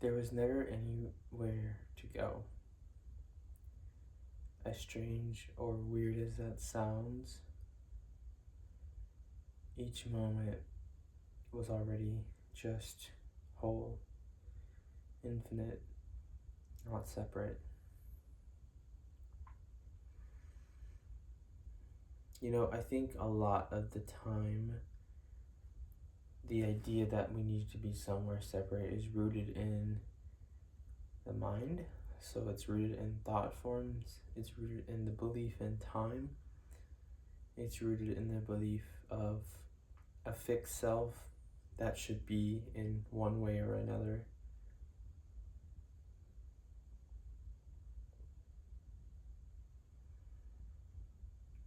there was never anywhere to go. As strange or weird as that sounds, each moment was already just whole, infinite, not separate. I think a lot of the time, the idea that we need to be somewhere separate is rooted in the mind. So it's rooted in thought forms, it's rooted in the belief in time, it's rooted in the belief of a fixed self that should be in one way or another.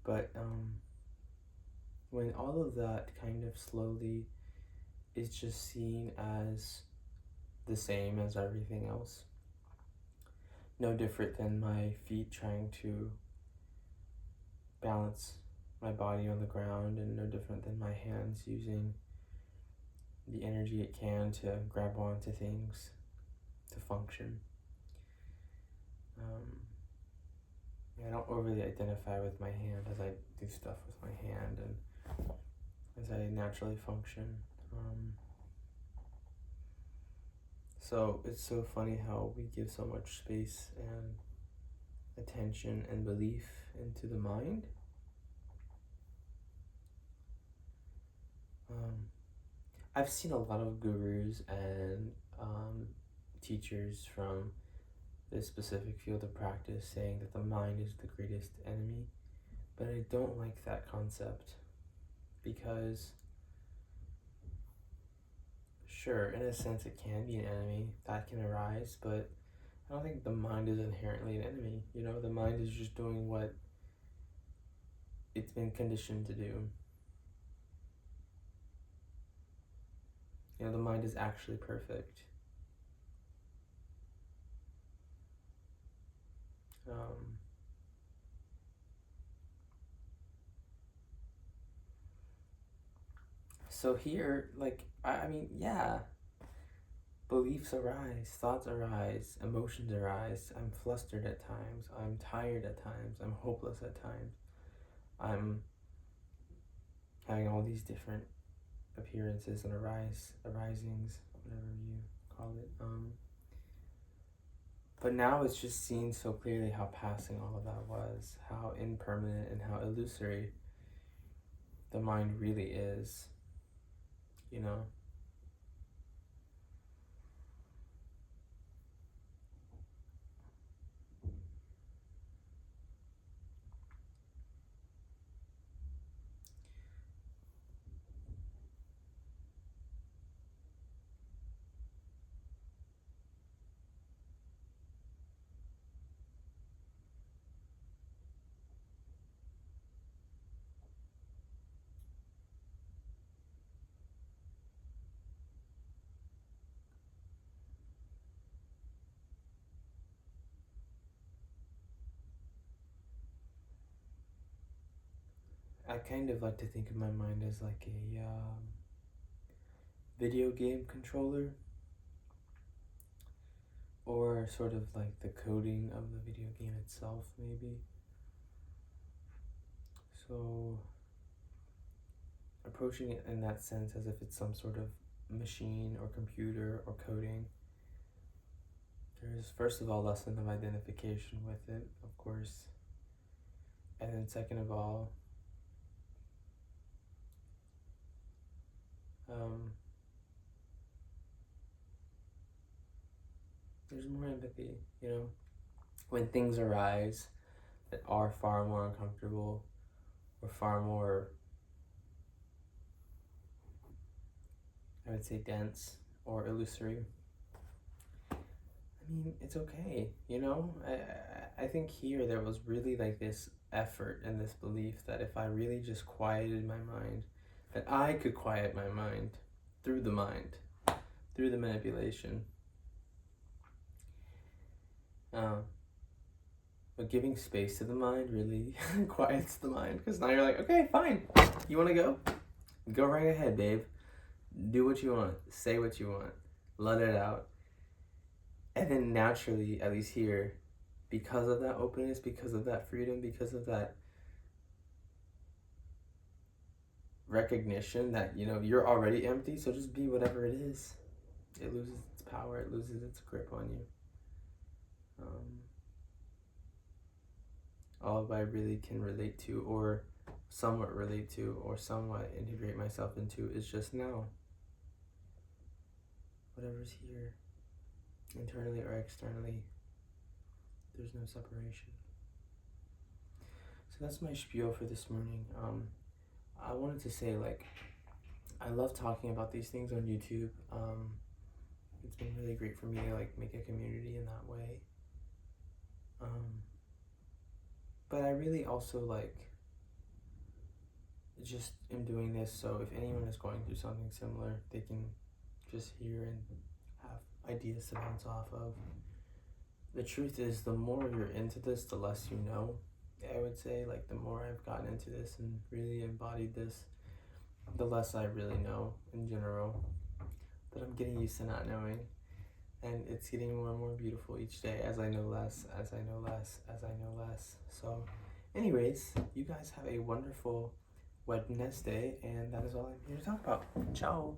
But when all of that kind of slowly is just seen as the same as everything else, no different than my feet trying to balance my body on the ground, and no different than my hands using the energy it can to grab onto things to function. I don't overly identify with my hand as I do stuff with my hand and as I naturally function. So it's so funny how we give so much space and attention and belief into the mind. I've seen a lot of gurus and teachers from this specific field of practice saying that the mind is the greatest enemy, but I don't like that concept, because sure, in a sense it can be an enemy that can arise, but I don't think the mind is inherently an enemy. The mind is just doing what it's been conditioned to do. The mind is actually perfect. So here, I mean, yeah, beliefs arise, thoughts arise, emotions arise. I'm flustered at times, I'm tired at times, I'm hopeless at times. I'm having all these different appearances and arisings, whatever you call it. But now it's just seen so clearly how passing all of that was, how impermanent and how illusory the mind really is. I kind of like to think of my mind as like a video game controller, or sort of like the coding of the video game itself, maybe. So approaching it in that sense as if it's some sort of machine or computer or coding, there's first of all lesson of identification with it, of course, and then second of all, there's more empathy. When things arise that are far more uncomfortable or far more, I would say, dense or illusory, I mean, it's okay. I think here there was really like this effort and this belief that if I really just quieted my mind, that I could quiet my mind through the mind, through the manipulation. But giving space to the mind really quiets the mind, because now you're like, okay, fine. You want to go? Go right ahead, babe. Do what you want. Say what you want. Let it out. And then naturally, at least here, because of that openness, because of that freedom, because of that recognition that, you know, you're already empty, so just be whatever it is. It loses its power, it loses its grip on you. All I really can relate to, or somewhat relate to, or somewhat integrate myself into is just now. Whatever's here, internally or externally, there's no separation. So that's my spiel for this morning. I wanted to say, like, I love talking about these things on YouTube. It's been really great for me to like make a community in that way. But I really also like just am doing this so if anyone is going through something similar, they can just hear and have ideas to bounce off of. The truth is, the more you're into this, the less you know. I would say, like, the more I've gotten into this and really embodied this, the less I really know in general. But I'm getting used to not knowing, and it's getting more and more beautiful each day as I know less, as I know less, as I know less. So, anyways, you guys have a wonderful Wednesday, and that is all I'm here to talk about. Ciao.